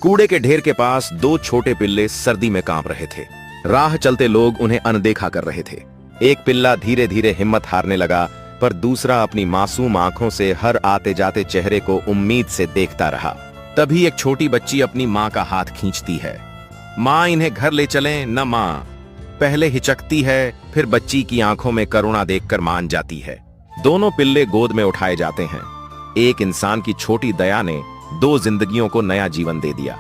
कूड़े के ढेर के पास दो छोटे पिल्ले सर्दी में कांप रहे थे। राह चलते लोग उन्हें अनदेखा कर रहे थे। एक पिल्ला धीरे धीरे हिम्मत हारने लगा, पर दूसरा अपनी मासूम आंखों से हर आते जाते चेहरे को उम्मीद से देखता रहा। तभी एक छोटी बच्ची अपनी माँ का हाथ खींचती है। माँ, इन्हें घर ले चलें न माँ। पहले हिचकती है, फिर बच्ची की आंखों में करुणा देखकर मान जाती है। दोनों पिल्ले गोद में उठाए जाते हैं। एक इंसान की छोटी दया ने दो जिंदगियों को नया जीवन दे दिया।